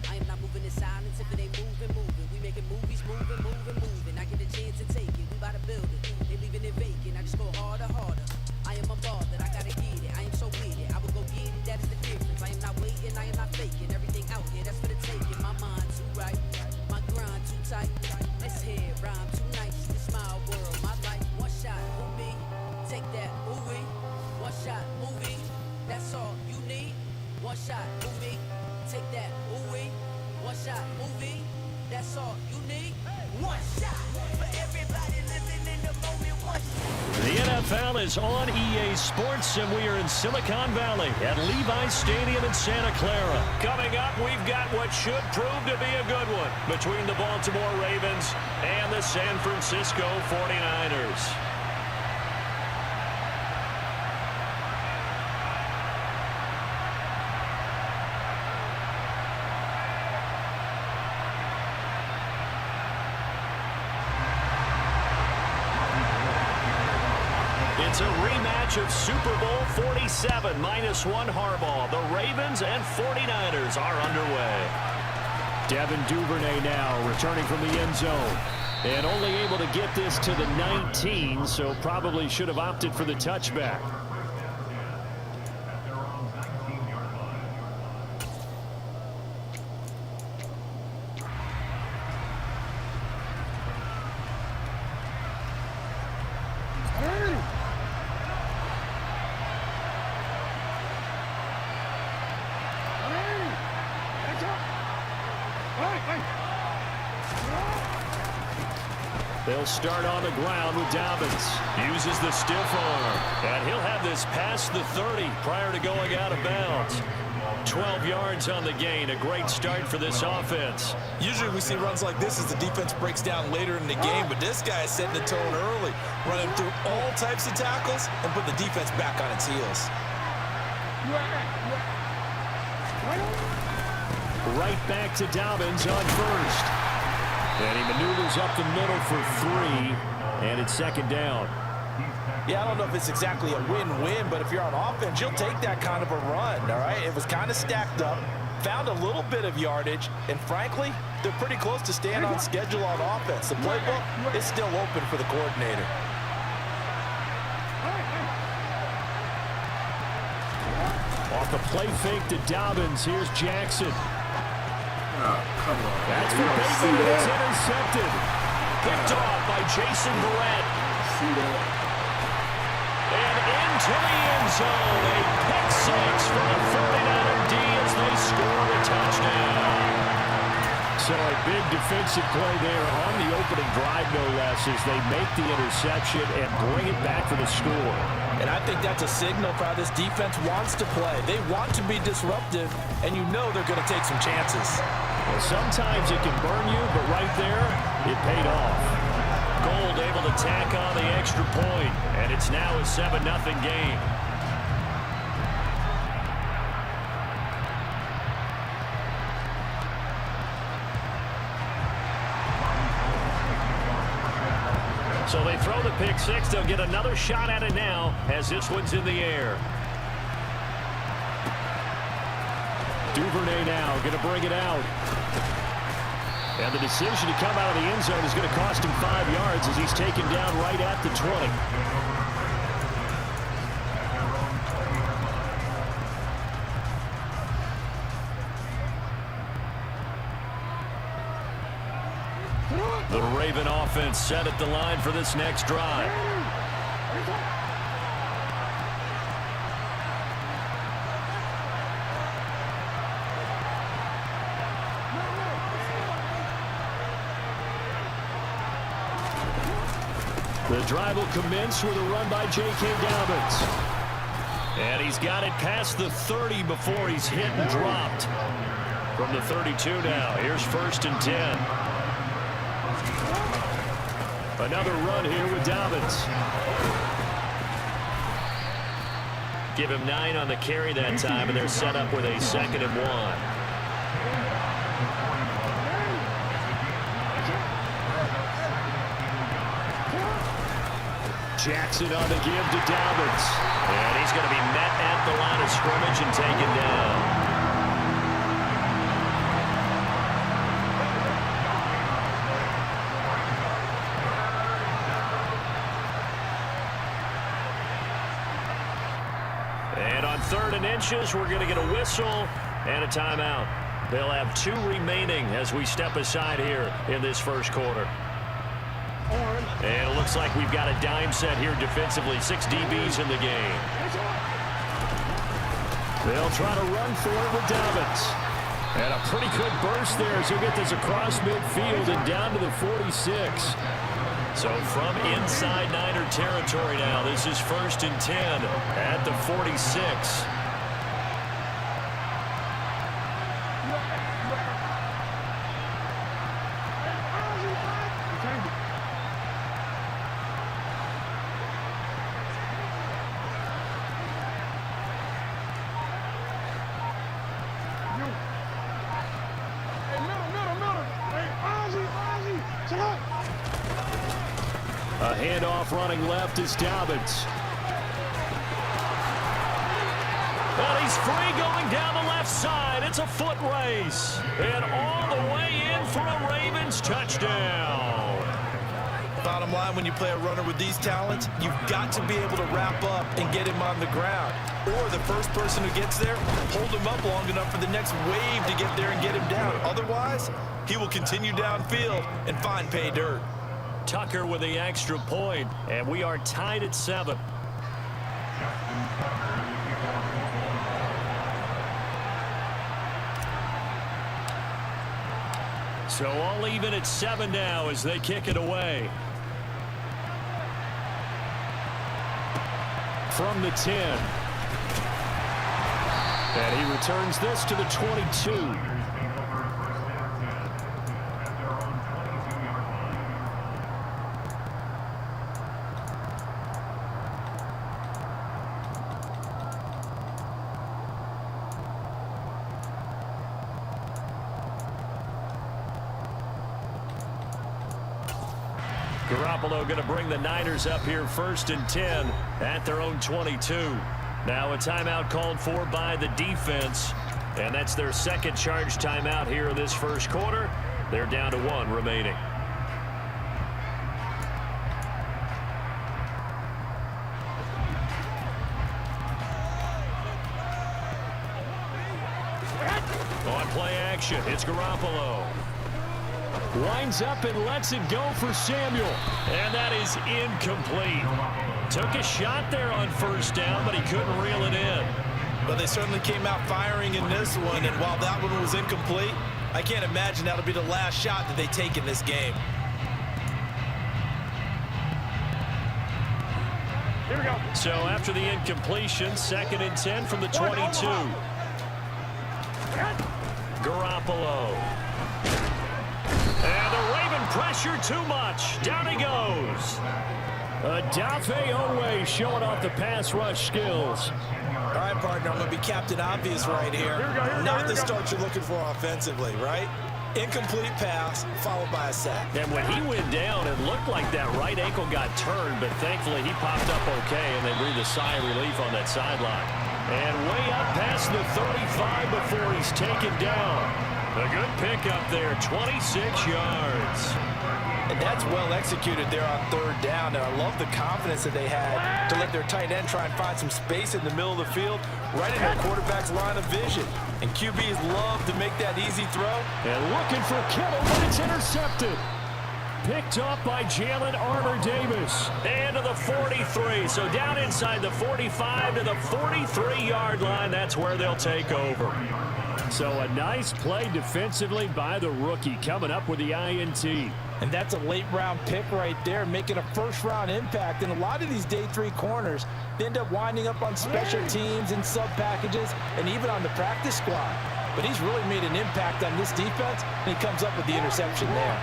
I am not moving in silence if it ain't moving. We making movies, moving. I get a chance to take it, we bout to build it. They leaving it vacant, I just go harder. I am a ball that I gotta get it. I am so with it, I will go get it, that is the difference. I am not waiting, I am not faking. Everything out here, that's for the taking. My mind too right, my grind too tight. This head rhyme too nice. This my world, my life. One shot, movie, take that, movie. One shot, movie, that's all you need. One shot, movie, take that, movie. One shot, movie, that's all you need. One shot for everybody living in the moment. One shot. The NFL is on EA Sports, and we are in Silicon Valley at Levi Stadium in Santa Clara. Coming up, we've got what should prove to be a good one between the Baltimore Ravens and the San Francisco 49ers. It's a rematch of Super Bowl 47 -1 Harbaugh. The Ravens and 49ers are underway. Devin Duvernay now returning from the end zone. And only able to get this to the 19, so probably should have opted for the touchback. They'll start on the ground with Dobbins. Uses the stiff arm. And he'll have this past the 30 prior to going out of bounds. 12 yards on the gain. A great start for this offense. Usually we see runs like this as the defense breaks down later in the game, but this guy is setting the tone early, running through all types of tackles and put the defense back on its heels. Right back to Dobbins on first. And he maneuvers up the middle for 3, and it's second down. Yeah, I don't know if it's exactly a win-win, but if you're on offense, you'll take that kind of a run, all right? It was kind of stacked up, found a little bit of yardage, and frankly, they're pretty close to staying on schedule on offense. The playbook is still open for the coordinator. Off the play fake to Dobbins, here's Jackson. Oh, come on. That's for Bateman, and it's intercepted. Picked off by Jason Verrett. See that? And into the end zone. A pick six for the 49er D as they score a touchdown. So a big defensive play there on the opening drive, no less, as they make the interception and bring it back for the score. And I think that's a signal for how this defense wants to play. They want to be disruptive, and you know they're going to take some chances. Well, sometimes it can burn you, but right there, it paid off. Gold able to tack on the extra point, and it's now a 7-0 game. So they throw the pick six. They'll get another shot at it now as this one's in the air. Duvernay now going to bring it out. And the decision to come out of the end zone is going to cost him 5 yards as he's taken down right at the 20. The Raven offense set at the line for this next drive. The drive will commence with a run by J.K. Dobbins. And he's got it past the 30 before he's hit and dropped. From the 32 now, here's 1st and 10. Another run here with Dobbins. Give him 9 on the carry that time, and they're set up with a 2nd and 1. Jackson on the give to Dobbins. And he's going to be met at the line of scrimmage and taken down. 3rd and inches. We're going to get a whistle and a timeout. They'll have 2 remaining as we step aside here in this first quarter. And it looks like we've got a dime set here defensively. 6 DBs in the game. They'll try to run for it with Dobbins. And a pretty good burst there as he'll get this across midfield and down to the 46. So from inside Niner territory now, this is 1st and 10 at the 46. A handoff running left is Dobbins. And he's free going down the left side. It's a foot race. And all the way in for a Ravens touchdown. Bottom line, when you play a runner with these talents, you've got to be able to wrap up and get him on the ground. Or the first person who gets there, hold him up long enough for the next wave to get there and get him down. Otherwise, he will continue downfield and find pay dirt. Tucker with the extra point, and we are tied at 7. So all even at 7 now as they kick it away. From the 10. And he returns this to the 22. Garoppolo going to bring the Niners up here 1st and 10 at their own 22. Now a timeout called for by the defense, and that's their 2nd charge timeout here in this first quarter. They're down to 1 remaining. On play action, it's Garoppolo. Winds up and lets it go for Samuel. And that is incomplete. Took a shot there on 1st down, but he couldn't reel it in. But they certainly came out firing in this one, and while that one was incomplete, I can't imagine that'll be the last shot that they take in this game. Here we go. So after the incompletion, 2nd and 10 from the 22. Garoppolo. And the Raven pressure too much. Down he goes. Adafe Owe showing off the pass rush skills. All right, partner, I'm going to be Captain Obvious right here. Not the start you're looking for offensively, right? Incomplete pass followed by a sack. And when he went down, it looked like that right ankle got turned, but thankfully he popped up okay, and they breathed a sigh of relief on that sideline. And way up past the 35 before he's taken down. A good pickup there, 26 yards. And that's well executed there on 3rd down. And I love the confidence that they had to let their tight end try and find some space in the middle of the field, right in their quarterback's line of vision. And QBs love to make that easy throw. And looking for Kittle, but it's intercepted. Picked up by Jalen Armour-Davis. And to the 43. So down inside the 45 to the 43-yard line. That's where they'll take over. So a nice play defensively by the rookie, coming up with the INT. And that's a late-round pick right there, making a first-round impact. And a lot of these day 3 corners, they end up winding up on special teams and sub-packages and even on the practice squad. But he's really made an impact on this defense, and he comes up with the interception there.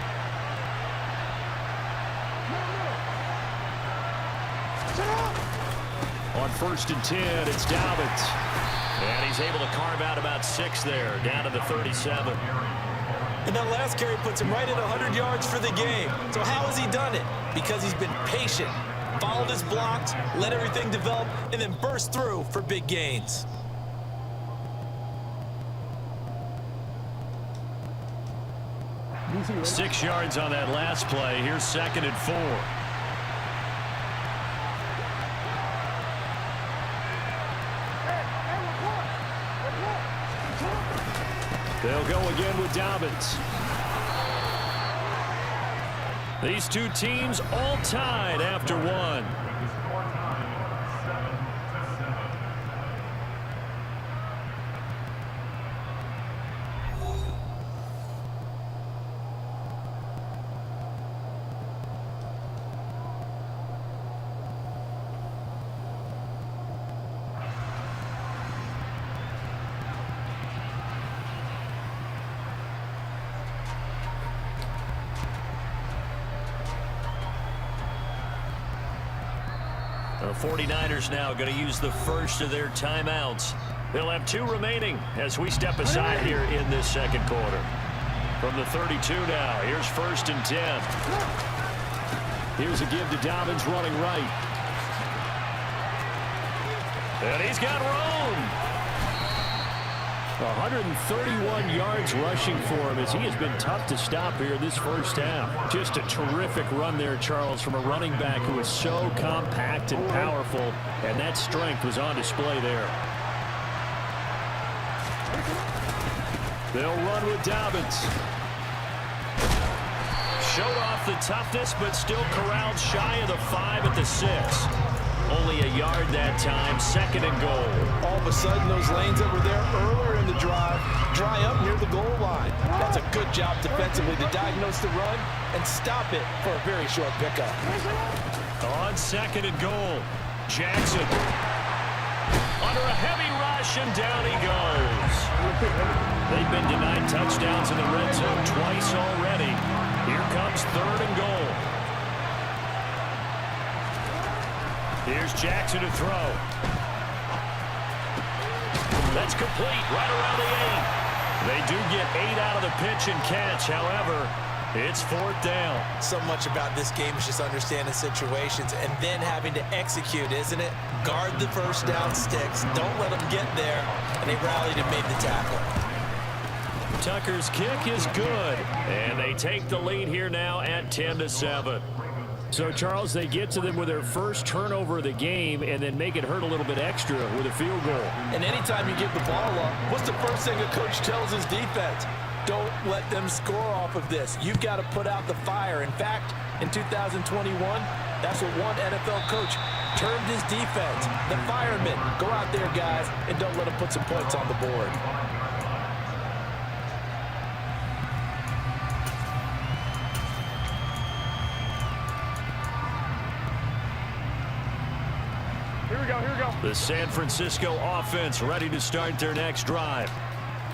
On 1st and 10, it's Dobbins. And he's able to carve out about 6 there, down to the 37. And that last carry puts him right at 100 yards for the game. So how has he done it? Because he's been patient, followed his blocks, let everything develop, and then burst through for big gains. Six yards on that last play. Here's 2nd and 4. They'll go again with Dobbins. These two teams all tied after one. The 49ers now going to use the first of their timeouts. They'll have 2 remaining as we step aside here in this second quarter. From the 32 now, here's 1st and 10. Here's a give to Dobbins running right. And he's got room. 131 yards rushing for him as he has been tough to stop here this first half. Just a terrific run there, Charles, from a running back who is so compact and powerful, and that strength was on display there. They'll run with Dobbins. Showed off the toughness, but still corralled shy of the 5 at the 6. Only a yard that time, 2nd and goal. All of a sudden, those lanes that were there earlier in the drive dry up near the goal line. That's a good job defensively to diagnose the run and stop it for a very short pickup. On 2nd and goal, Jackson under a heavy rush, and down he goes. They've been denied touchdowns in the red zone twice already. Here comes 3rd and goal. Here's Jackson to throw. That's complete right around the 8. They do get 8 out of the pitch and catch. However, it's 4th down. So much about this game is just understanding situations and then having to execute, isn't it? Guard the first down sticks. Don't let them get there. And they rallied and made the tackle. Tucker's kick is good. And they take the lead here now at 10-7. So, Charles, they get to them with their first turnover of the game and then make it hurt a little bit extra with a field goal. And anytime you give the ball up, what's the first thing a coach tells his defense? Don't let them score off of this. You've got to put out the fire. In fact, in 2021, that's what one NFL coach termed his defense. The firemen. Go out there, guys, and don't let them put some points on the board. The San Francisco offense ready to start their next drive.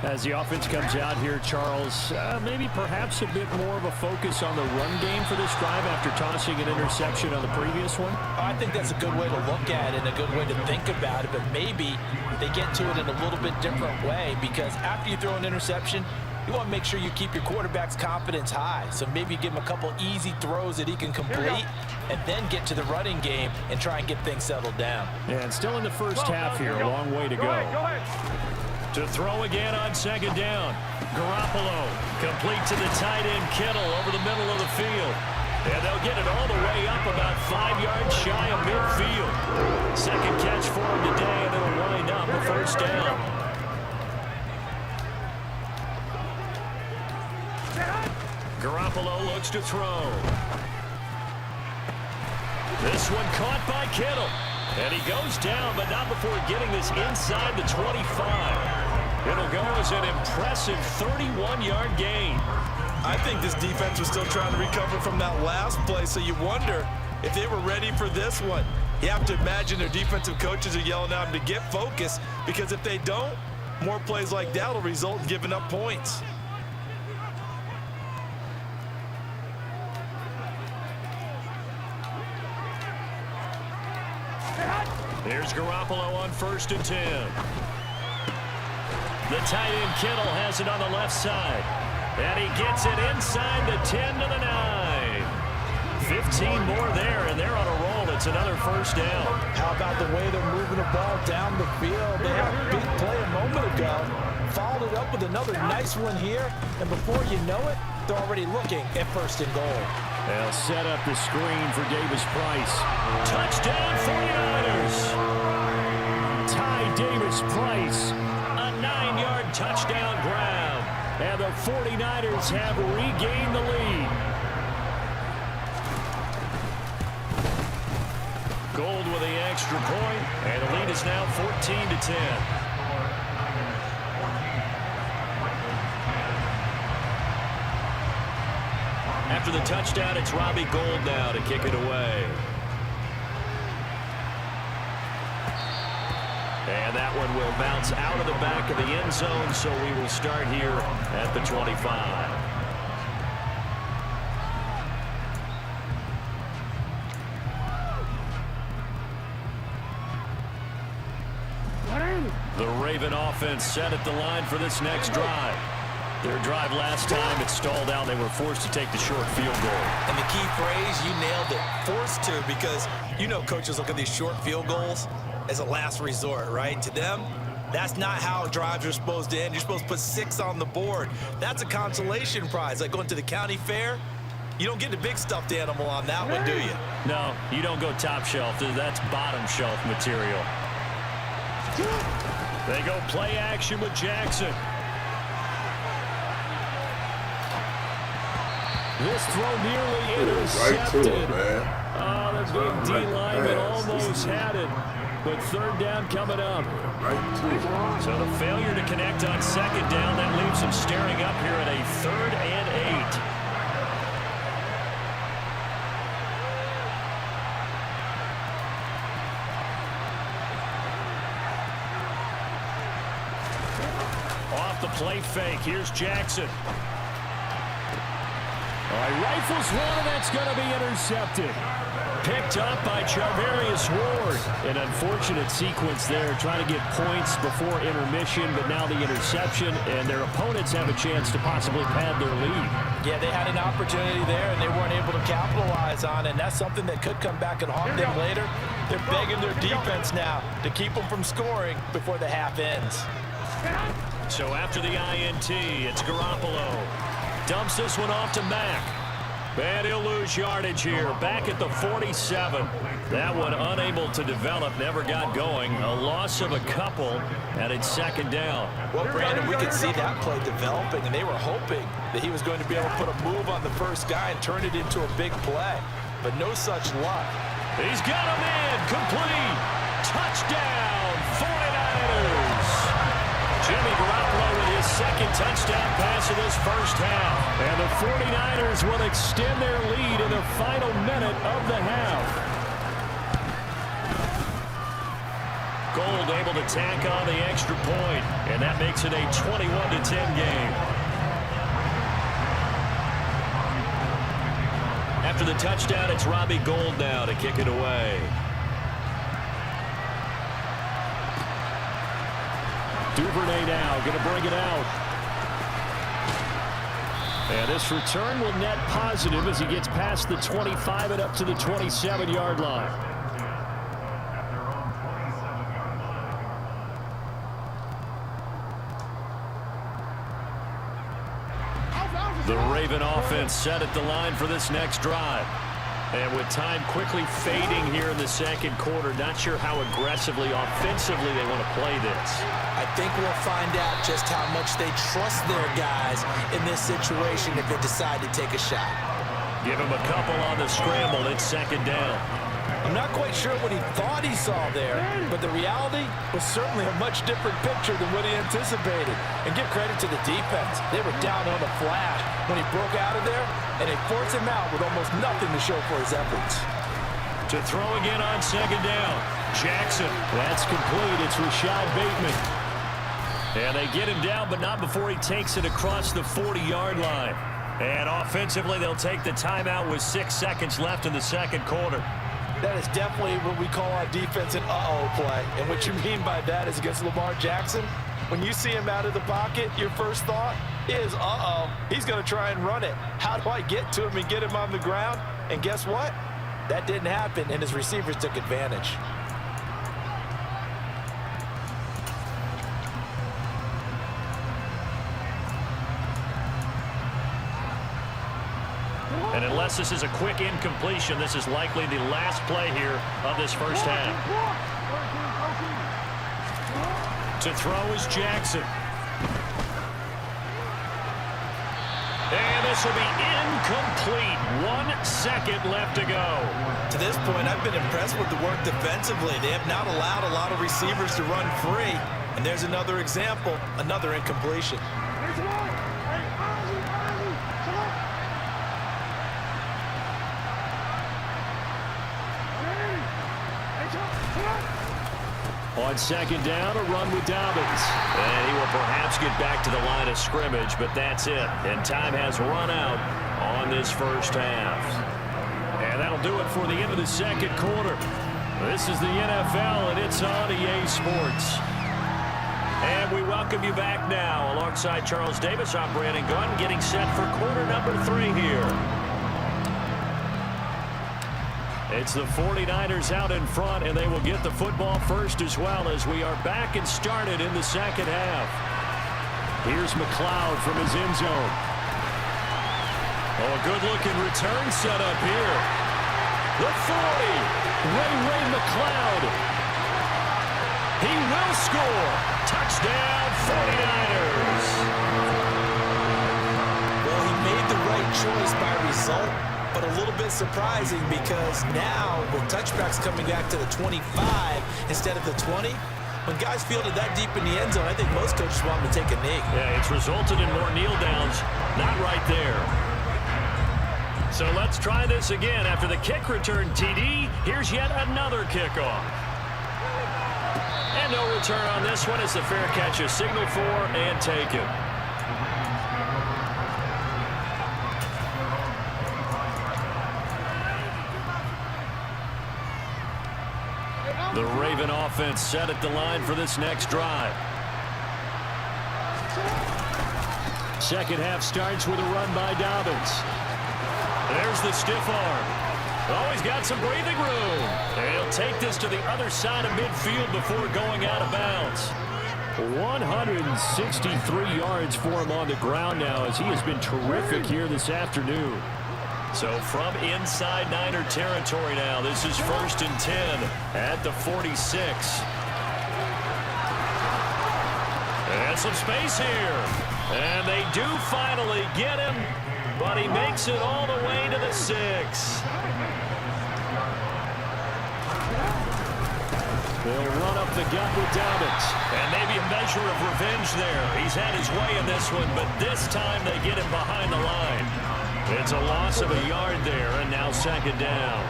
As the offense comes out here, Charles, maybe perhaps a bit more of a focus on the run game for this drive after tossing an interception on the previous one? I think that's a good way to look at it and a good way to think about it, but maybe they get to it in a little bit different way because after you throw an interception, you want to make sure you keep your quarterback's confidence high. So maybe give him a couple easy throws that he can complete and then get to the running game and try and get things settled down. And still in the first half here, a long way to go. To throw again on 2nd down. Garoppolo complete to the tight end Kittle over the middle of the field. And they'll get it all the way up about 5 yards shy of midfield. Second catch for him today, and it'll wind up a first down. Garoppolo looks to throw. This one caught by Kittle. And he goes down, but not before getting this inside the 25. It'll go as an impressive 31-yard gain. I think this defense was still trying to recover from that last play, so you wonder if they were ready for this one. You have to imagine their defensive coaches are yelling at them to get focused, because if they don't, more plays like that will result in giving up points. Here's Garoppolo on 1st and 10. The tight end Kittle has it on the left side. And he gets it inside the 10 to the 9. 15 more there, and they're on a roll. It's another first down. How about the way they're moving the ball down the field? They had a big play a moment ago. Followed it up with another nice one here. And before you know it, they're already looking at 1st and goal. They'll set up the screen for Davis Price. Touchdown 49ers. Ty Davis Price. A 9-yard touchdown grab. And the 49ers have regained the lead. Gold with the extra point, and the lead is now 14-10. After the touchdown, it's Robbie Gould now to kick it away. And that one will bounce out of the back of the end zone, so we will start here at the 25. The Raven offense set at the line for this next drive. Their drive last time, it stalled out. They were forced to take the short field goal. And the key phrase, you nailed it, forced to, because you know coaches look at these short field goals as a last resort, right? To them, that's not how drives are supposed to end. You're supposed to put 6 on the board. That's a consolation prize, like going to the county fair. You don't get the big stuffed animal on that one, do you? No, you don't go top shelf. That's bottom shelf material. They go play action with Jackson. This throw nearly intercepted. Right to him, man. The big D lineman almost had it. But third down coming up. Right to him. So the failure to connect on second down, that leaves him staring up here at a 3rd and 8. Off the play fake. Here's Jackson. All right, rifles one, and that's going to be intercepted. Picked up by Charvarius Ward. An unfortunate sequence there, trying to get points before intermission, but now the interception, and their opponents have a chance to possibly pad their lead. Yeah, they had an opportunity there, and they weren't able to capitalize on it, and that's something that could come back and haunt them later. They're begging their defense now to keep them from scoring before the half ends. So after the INT, it's Garoppolo. Dumps this one off to Mack. And he'll lose yardage here. Back at the 47. That one unable to develop, never got going. A loss of a couple, and it's second down. Well, Brandon, we could see that play developing, and they were hoping that he was going to be able to put a move on the first guy and turn it into a big play. But no such luck. He's got him in. Complete. Touchdown, 49ers. Jimmy Garoppolo with his second touchdown pass of this first half. And the 49ers will extend their lead in the final minute of the half. Gould able to tack on the extra point, and that makes it a 21-10 game. After the touchdown, it's Robbie Gould now to kick it away. Duvernay now going to bring it out. And this return will net positive as he gets past the 25 and up to the 27-yard line. The Raven offense set at the line for this next drive. And with time quickly fading here in the second quarter, not sure how aggressively, offensively they want to play this. I think we'll find out just how much they trust their guys in this situation if they decide to take a shot. Give him a couple on the scramble. It's second down. I'm not quite sure what he thought he saw there, but the reality was certainly a much different picture than what he anticipated. And give credit to the defense. They were down on the flash when he broke out of there, and they forced him out with almost nothing to show for his efforts. To throw again on second down. Jackson. That's complete. It's Rashad Bateman. And they get him down, but not before he takes it across the 40-yard line. And offensively, they'll take the timeout with 6 seconds left in the second quarter. That is definitely what we call our defense an uh-oh play. And what you mean by that is against Lamar Jackson, when you see him out of the pocket, your first thought is, uh-oh, he's going to try and run it. How do I get to him and get him on the ground? And guess what? That didn't happen, and his receivers took advantage. And unless this is a quick incompletion, this is likely the last play here of this first half. To throw is Jackson. this will be incomplete. 1 second left to go. To this point, I've been impressed with the work defensively. They have not allowed a lot of receivers to run free. And there's another example, another incompletion. On second down, a run with Dobbins. And he will perhaps get back to the line of scrimmage, but that's it. And time has run out on this first half. And that'll do it for the end of the second quarter. This is the NFL, and it's on EA Sports. And we welcome you back now. Alongside Charles Davis, I'm Brandon Gunn, getting set for quarter number 3 here. It's the 49ers out in front, and they will get the football first as well as we are back and started in the second half. Here's McLeod from his end zone. Oh, a good-looking return set up here. The 40. Ray McLeod. He will score. Touchdown, 49ers. Well, he made the right choice by result, but a little bit surprising because now with touchbacks coming back to the 25 instead of the 20, when guys fielded that deep in the end zone, I think most coaches want them to take a knee. Yeah, it's resulted in more kneel downs. Not right there. So let's try this again. After the kick return TD, here's yet another kickoff. And no return on this one as the fair catch is signaled for and taken. The Raven offense set at the line for this next drive. Second half starts with a run by Dobbins. There's the stiff arm. Oh, he's got some breathing room. And he'll take this to the other side of midfield before going out of bounds. 163 yards for him on the ground now as he has been terrific here this afternoon. So from inside Niner territory now, this is 1st and 10 at the 46. And some space here. And they do finally get him, but he makes it all the way to the 6. They'll run up the gut with Dobbins. And maybe a measure of revenge there. He's had his way in this one, but this time they get him behind the line. It's a loss of a yard there, and now second down.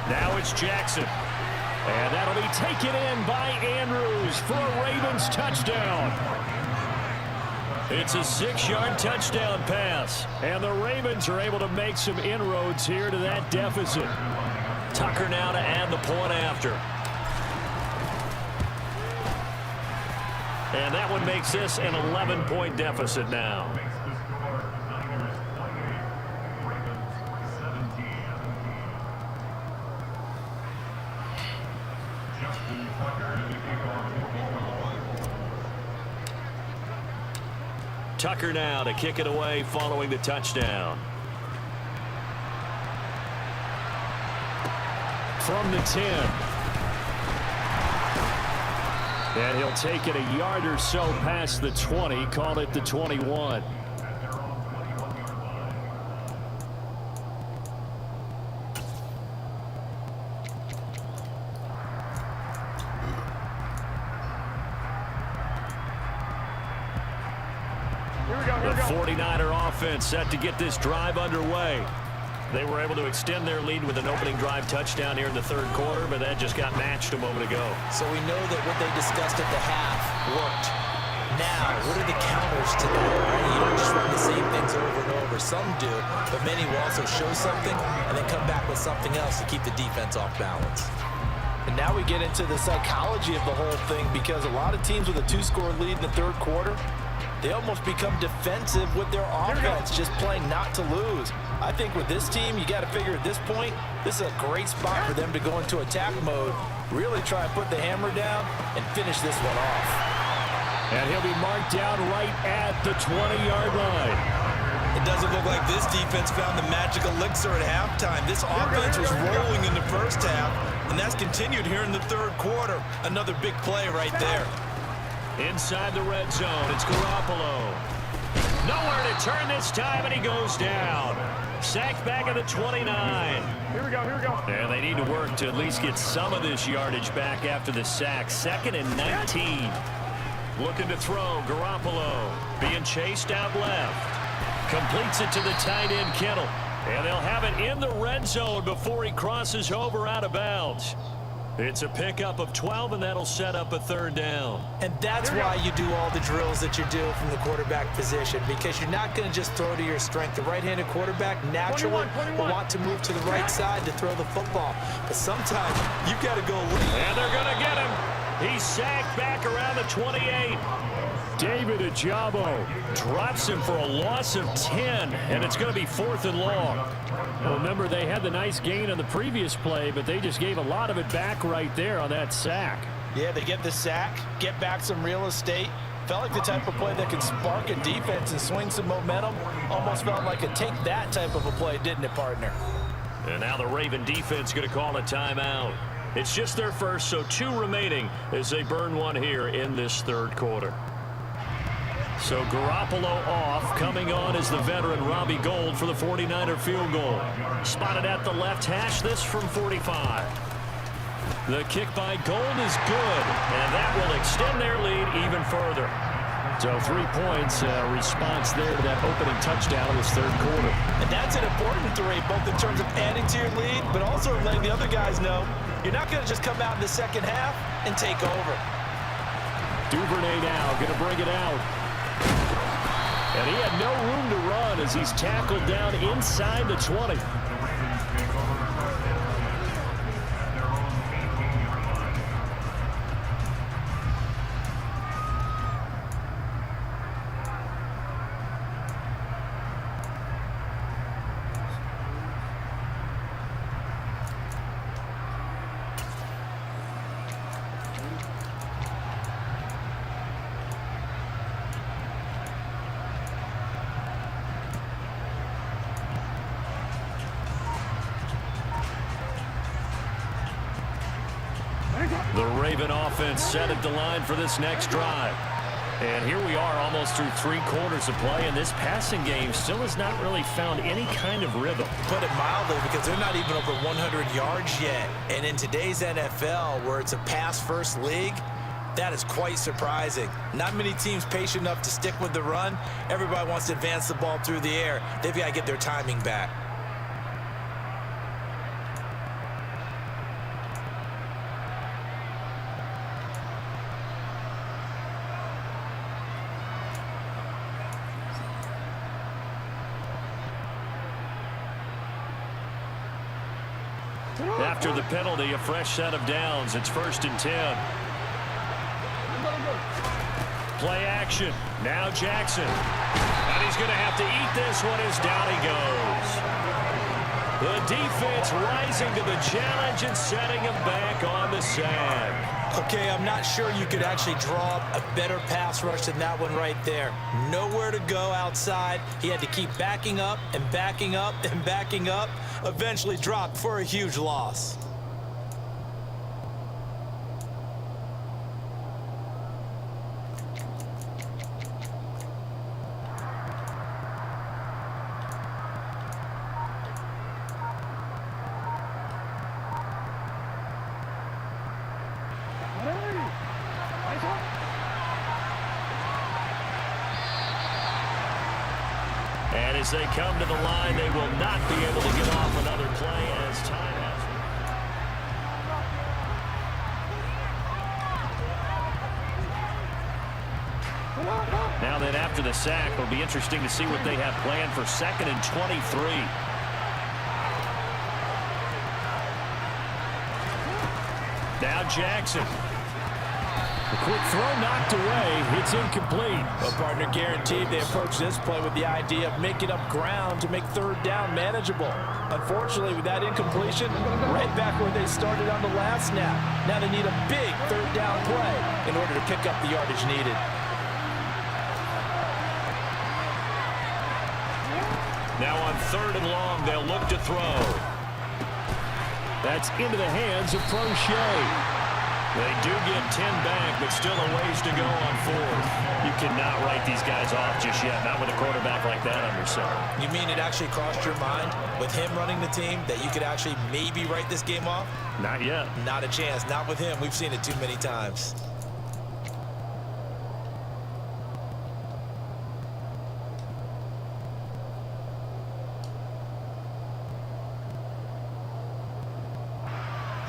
Now it's Jackson. And that'll be taken in by Andrews for a Ravens touchdown. It's a 6-yard touchdown pass. And the Ravens are able to make some inroads here to that deficit. Tucker now to add the point after. And that one makes this an 11-point deficit now. Tucker now to kick it away following the touchdown. From the 10. And he'll take it a yard or so past the 20, call it the 21. The 49er offense set to get this drive underway. They were able to extend their lead with an opening drive touchdown here in the third quarter, but that just got matched a moment ago. So we know that what they discussed at the half worked. Now, what are the counters to that? Right? You don't just run the same things over and over. Some do, but many will also show something and then come back with something else to keep the defense off balance. And now we get into the psychology of the whole thing because a lot of teams with a 2-score lead in the third quarter, they almost become defensive with their offense, just playing not to lose. I think with this team, you got to figure at this point, this is a great spot for them to go into attack mode, really try and put the hammer down and finish this one off. And he'll be marked down right at the 20-yard line. It doesn't look like this defense found the magic elixir at halftime. This offense was rolling in the first half, and that's continued here in the third quarter. Another big play right there. Inside the red zone, it's Garoppolo. Nowhere to turn this time, and he goes down. Sacked back at the 29. Here we go. And they need to work to at least get some of this yardage back after the sack. 2nd and 19. Looking to throw, Garoppolo. Being chased out left. Completes it to the tight end, Kittle. And they'll have it in the red zone before he crosses over out of bounds. It's a pickup of 12, and that'll set up a 3rd down. And that's why you do all the drills that you do from the quarterback position, because you're not going to just throw to your strength. The right-handed quarterback naturally will want to move to the right side to throw the football. But sometimes you've got to go late. And they're going to get him. He's sacked back around the 28. David Ajabo drops him for a loss of 10, and it's going to be 4th and long. Well, remember, they had the nice gain on the previous play, but they just gave a lot of it back right there on that sack. Yeah, they get the sack, get back some real estate. Felt like the type of play that can spark a defense and swing some momentum. Almost felt like a take that type of a play, didn't it, partner? And now the Raven defense going to call a timeout. It's just their first, so 2 remaining as they burn one here in this 3rd quarter. So Garoppolo off. Coming on is the veteran Robbie Gould for the 49er field goal. Spotted at the left hash, this from 45. The kick by Gould is good, and that will extend their lead even further. So 3 points, response there to that opening touchdown in this 3rd quarter. And that's an important 3, both in terms of adding to your lead, but also letting the other guys know you're not going to just come out in the 2nd half and take over. Duvernay now going to bring it out. And he had no room to run as he's tackled down inside the 20. The Raven offense set at the line for this next drive. And here we are almost through 3 quarters of play, and this passing game still has not really found any kind of rhythm. Put it mildly, because they're not even over 100 yards yet. And in today's NFL, where it's a pass-first league, that is quite surprising. Not many teams patient enough to stick with the run. Everybody wants to advance the ball through the air. They've got to get their timing back. After the penalty, a fresh set of downs. It's 1st and 10. Play action. Now Jackson. And he's going to have to eat this one as down he goes. The defense rising to the challenge and setting him back on the sack. Okay, I'm not sure you could actually draw up a better pass rush than that one right there. Nowhere to go outside. He had to keep backing up and backing up and backing up. Eventually dropped for a huge loss. And as they come to the line, they will not be able to get off another play as time has. Now then, after the sack, it'll be interesting to see what they have planned for 2nd and 23. Now Jackson. A quick throw knocked away. It's incomplete. Well, partner, guaranteed they approach this play with the idea of making up ground to make 3rd down manageable. Unfortunately, with that incompletion, right back where they started on the last snap. Now they need a big 3rd down play in order to pick up the yardage needed. Now on 3rd and long, they'll look to throw. That's into the hands of Prochet. They do get 10 back, but still a ways to go on fourth. You cannot write these guys off just yet, not with a quarterback like that under center. You mean it actually crossed your mind with him running the team that you could actually maybe write this game off? Not yet. Not a chance. Not with him. We've seen it too many times.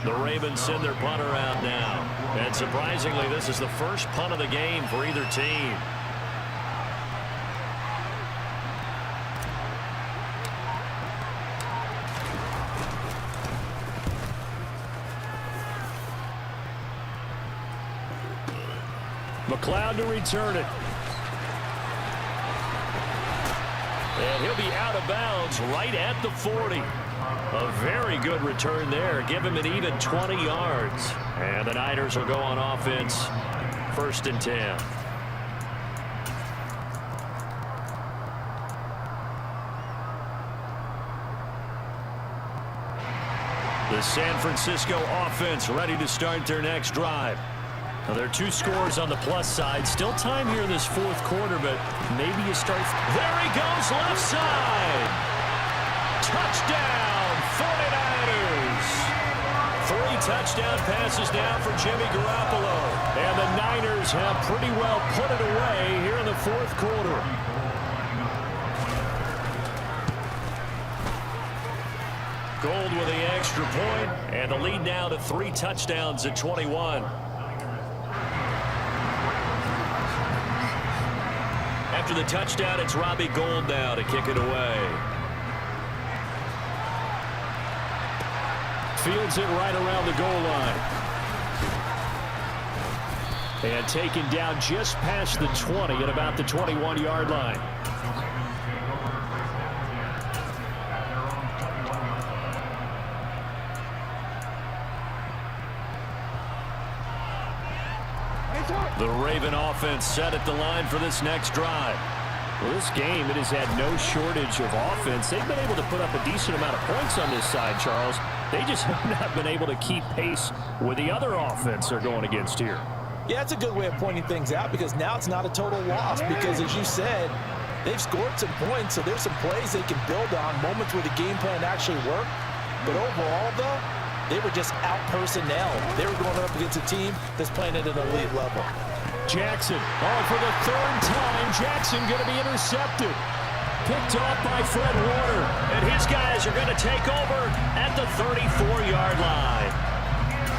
The Ravens send their punter out now. And surprisingly, this is the first punt of the game for either team. McLeod to return it. And he'll be out of bounds right at the 40. A very good return there. Give him an even 20 yards. And the Niners will go on offense. 1st and 10. The San Francisco offense ready to start their next drive. Now, there are 2 scores on the plus side. Still time here in this 4th quarter, but maybe you start. There he goes, left side. Touchdown, 49ers. 3 touchdown passes now for Jimmy Garoppolo. And the Niners have pretty well put it away here in the 4th quarter. Gold with the extra point, and the lead now to 3 touchdowns at 21. After the touchdown, it's Robbie Gould now to kick it away. Fields it right around the goal line. And taken down just past the 20 at about the 21-yard line. The Raven offense set at the line for this next drive. Well, this game, it has had no shortage of offense. They've been able to put up a decent amount of points on this side, Charles. They just have not been able to keep pace with the other offense they're going against here. Yeah, it's a good way of pointing things out because now it's not a total loss because, as you said, they've scored some points, so there's some plays they can build on, moments where the game plan actually worked. But overall, though, they were just out-personnel. They were going up against a team that's playing at an elite level. Jackson, for the 3rd time, Jackson going to be intercepted. Picked off by Fred Warner. And his guys are going to take over at the 34-yard line.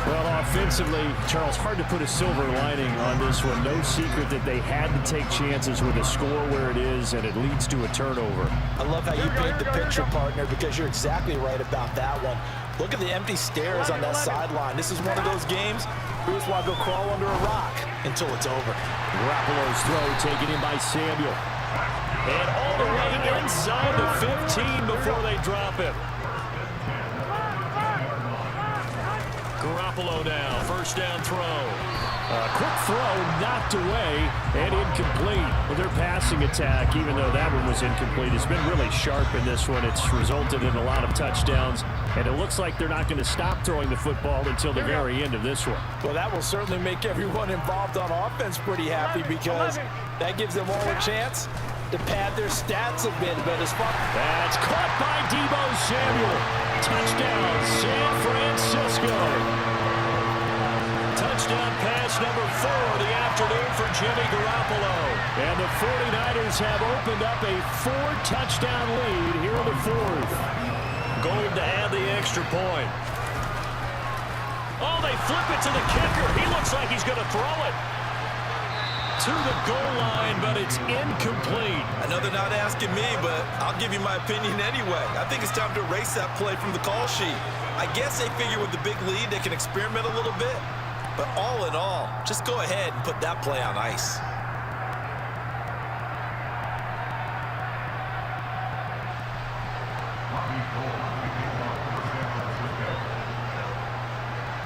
Well, offensively, Charles, hard to put a silver lining on this one. No secret that they had to take chances with a score where it is, and it leads to a turnover. I love how you paint the picture, partner, because you're exactly right about that one. Look at the empty stairs on that sideline. This is one of those games where you just want to go crawl under a rock until it's over. Garoppolo's throw taken in by Samuel. And all the way inside the 15 before they drop it. Garoppolo now, 1st down throw. Quick throw knocked away and incomplete. Well, their passing attack, even though that one was incomplete, has been really sharp in this one. It's resulted in a lot of touchdowns, and it looks like they're not going to stop throwing the football until the very end of this one. Well, that will certainly make everyone involved on offense pretty happy because that gives them all a chance to pad their stats a bit. But as far that's caught by Deebo Samuel. Touchdown, San Francisco. Touchdown pass number 4 of the afternoon for Jimmy Garoppolo. And the 49ers have opened up a 4-touchdown lead here in the 4th. Gold to add the extra point. Oh, they flip it to the kicker. He looks like he's going to throw it to the goal line, but it's incomplete. I know they're not asking me, but I'll give you my opinion anyway. I think it's time to erase that play from the call sheet. I guess they figure with the big lead they can experiment a little bit. But all in all, just go ahead and put that play on ice.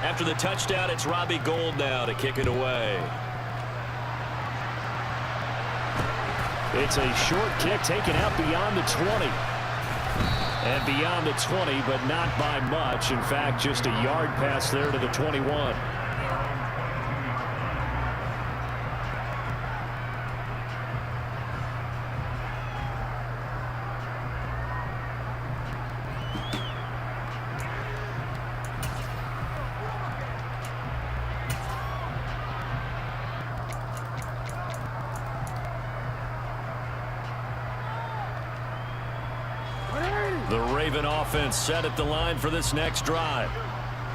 After the touchdown, it's Robbie Gould now to kick it away. It's a short kick taken out beyond the 20. And beyond the 20, but not by much. In fact, just a yard pass there to the 21. The Raven offense set at the line for this next drive.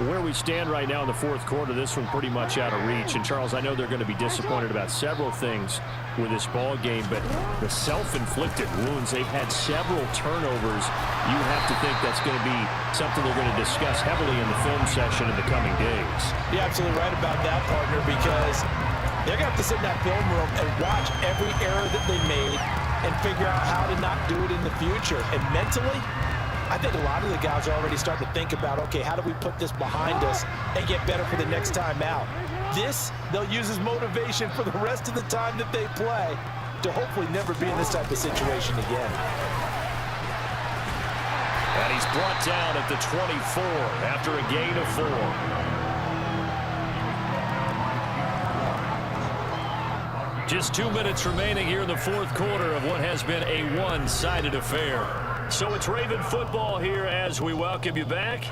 Where we stand right now in the fourth quarter, this one pretty much out of reach. And, Charles, I know they're going to be disappointed about several things with this ball game, but the self-inflicted wounds, they've had several turnovers. You have to think that's going to be something they're going to discuss heavily in the film session in the coming days. You're absolutely right about that, partner, because they're going to have to sit in that film room and watch every error that they made and figure out how to not do it in the future. And mentally, I think a lot of the guys are already starting to think about, okay, how do we put this behind us and get better for the next time out? This, they'll use as motivation for the rest of the time that they play to hopefully never be in this type of situation again. And he's brought down at the 24 after a gain of 4. Just 2 minutes remaining here in the fourth quarter of what has been a one-sided affair. So it's Raven football here as we welcome you back.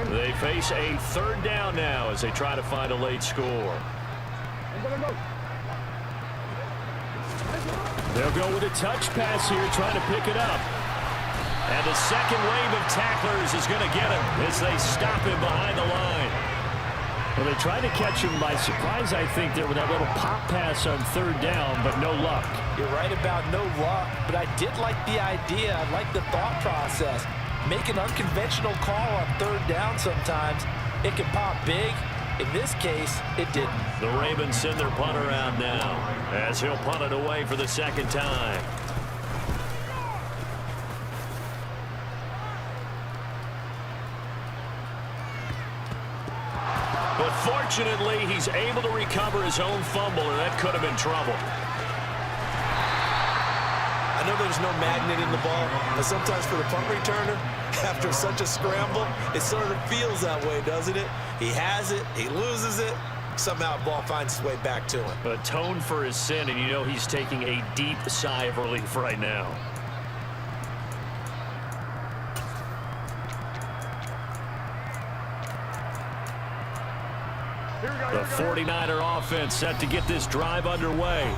They face a third down now as they try to find a late score. They'll go with a touch pass here, trying to pick it up. And the second wave of tacklers is going to get him as they stop him behind the line. Well, they tried to catch him by surprise, I think, there with that little pop pass on third down, but no luck. You're right about no luck, but I did like the idea. I like the thought process. Make an unconventional call on third down sometimes. It can pop big. In this case, it didn't. The Ravens send their punt around now as he'll punt it away for the second time. But fortunately, he's able to recover his own fumble, or that could have been trouble. I know there's no magnet in the ball, but sometimes for the punt returner, after such a scramble, it sort of feels that way, doesn't it? He has it, he loses it, somehow the ball finds its way back to him. Atone for his sin, and you know he's taking a deep sigh of relief right now. The 49er offense set to get this drive underway.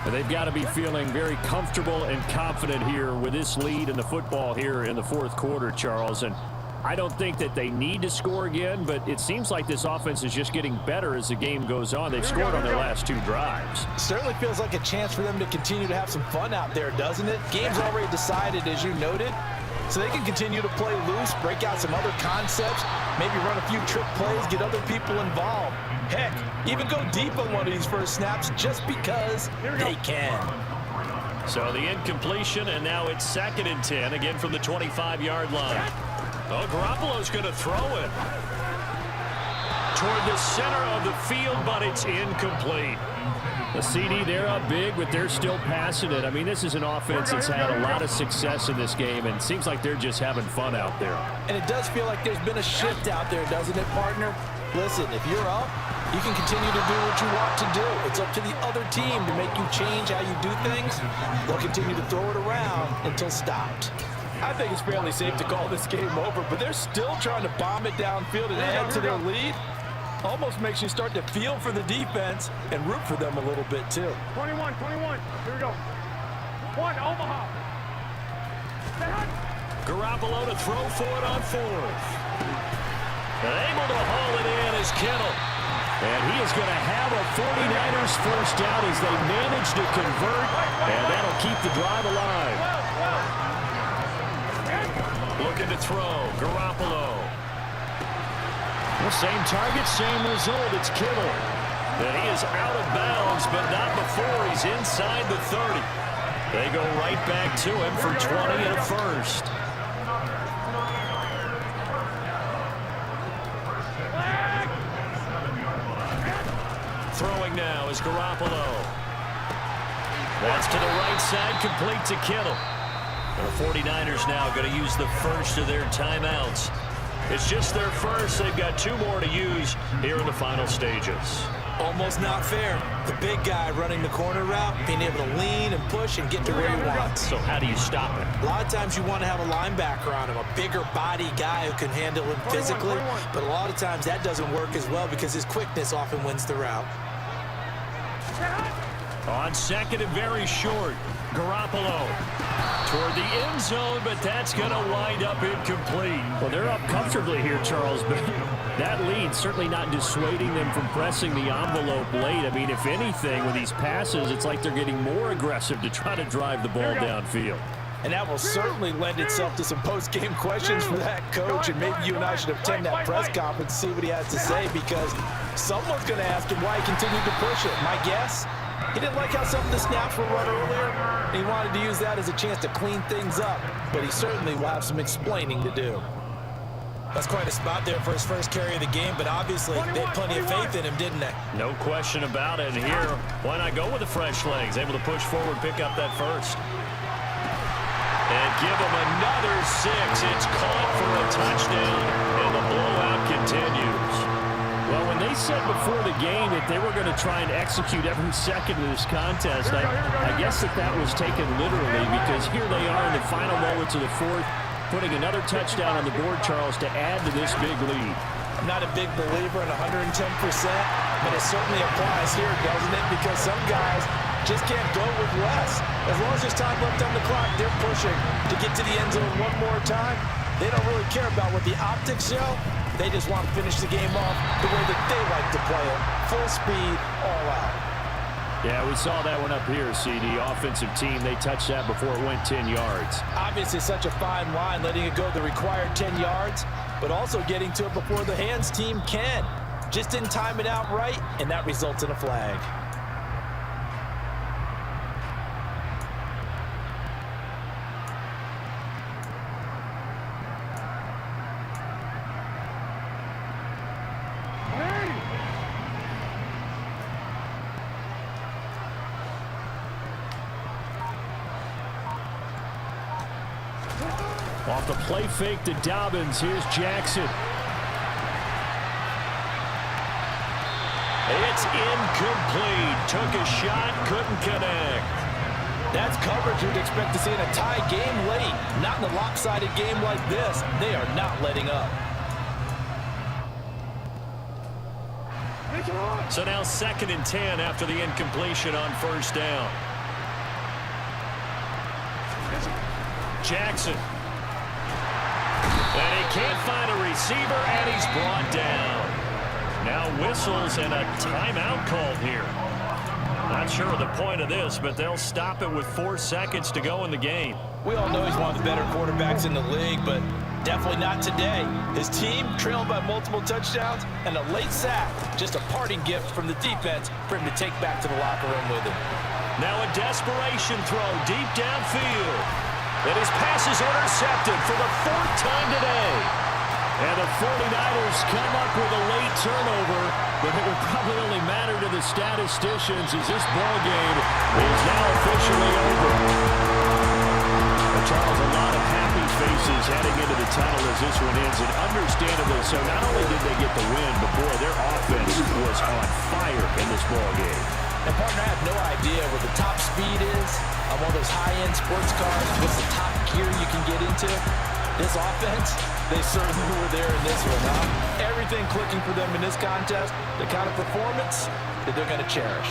And they've got to be feeling very comfortable and confident here with this lead in the football here in the fourth quarter, Charles. And I don't think that they need to score again, but it seems like this offense is just getting better as the game goes on. They've scored on their last 2 drives. Certainly feels like a chance for them to continue to have some fun out there, doesn't it? Game's already decided, as you noted, so they can continue to play loose, break out some other concepts, maybe run a few trick plays, get other people involved. Heck, even go deep on one of these first snaps just because they can. So the incompletion, and now it's 2nd and 10, again from the 25-yard line. Oh, Garoppolo's going to throw it toward the center of the field, but it's incomplete. The CD, they're up big, but they're still passing it. I mean, this is an offense that's had a lot of success in this game, and it seems like they're just having fun out there. And it does feel like there's been a shift out there, doesn't it, partner? Listen, if you're up, you can continue to do what you want to do. It's up to the other team to make you change how you do things. They'll continue to throw it around until stopped. I think it's fairly safe to call this game over, but they're still trying to bomb it downfield and add to their lead. Almost makes you start to feel for the defense and root for them a little bit, too. 21. Here we go. 1, Omaha. Garoppolo to throw for it on 4th. And able to haul it in is Kittle. And he is going to have a 49ers first down as they manage to convert, and that'll keep the drive alive. Looking to throw, Garoppolo. The same target, same result. It's Kittle. And he is out of bounds, but not before he's inside the 30. They go right back to him for 20 and a first. Throwing now is Garoppolo. That's to the right side, complete to Kittle. And the 49ers now going to use the first of their timeouts. It's just their first. They've got 2 more to use here in the final stages. Almost not fair. The big guy running the corner route, being able to lean and push and get to where he wants. So how do you stop it? A lot of times you want to have a linebacker on him, a bigger body guy who can handle him physically, but a lot of times that doesn't work as well because his quickness often wins the route. On second and very short, Garoppolo toward the end zone, but that's going to wind up incomplete. Well, they're up comfortably here, Charles, but that lead certainly not dissuading them from pressing the envelope late. I mean, if anything, with these passes, it's like they're getting more aggressive to try to drive the ball downfield. And that will certainly lend itself to some post-game questions for that coach, and maybe you and I should attend that press conference and see what he has to say, because someone's going to ask him why he continued to push it. My guess, he didn't like how some of the snaps were run earlier, and he wanted to use that as a chance to clean things up, but he certainly will have some explaining to do. That's quite a spot there for his first carry of the game, but obviously they had plenty of faith in him, didn't they? No question about it. And here, why not go with the fresh legs? Able to push forward, pick up that first. And give him another 6. It's caught for a touchdown, and the blowout continues. Well, when they said before the game that they were going to try and execute every second of this contest, I guess that was taken literally, because here they are in the final moments of the fourth, putting another touchdown on the board, Charles, to add to this big lead. I'm not a big believer in 110%, but it certainly applies here, doesn't it? Because some guys just can't go with less. As long as there's time left on the clock, they're pushing to get to the end zone one more time. They don't really care about what the optics show. They just want to finish the game off the way that they like to play it. Full speed, all out. Yeah, we saw that one up here, CD. Offensive team, they touched that before it went 10 yards. Obviously such a fine line, letting it go the required 10 yards, but also getting to it before the hands team can. Just didn't time it out right, and that results in a flag. Off the play fake to Dobbins. Here's Jackson. It's incomplete. Took a shot, couldn't connect. That's coverage you'd expect to see in a tie game late. Not in a lopsided game like this. They are not letting up. So now 2nd and 10 after the incompletion on first down. Jackson. And he can't find a receiver, and he's brought down. Now whistles and a timeout called here. Not sure of the point of this, but they'll stop it with 4 seconds to go in the game. We all know he's one of the better quarterbacks in the league, but definitely not today. His team trailed by multiple touchdowns, and a late sack, just a parting gift from the defense for him to take back to the locker room with him. Now a desperation throw deep downfield. And his pass is intercepted for the 4th time today. And the 49ers come up with a late turnover, but it would probably only matter to the statisticians as this ball game is now officially over. Well, Charles, a lot of happy faces heading into the tunnel as this one ends, and understandably so. Not only did they get the win, but boy, their offense was on fire in this ball game. And partner, I have no idea what the top speed is on one of those high-end sports cars. What's the top gear you can get into? This offense, they certainly were there in this one, huh? Everything clicking for them in this contest, the kind of performance that they're going to cherish.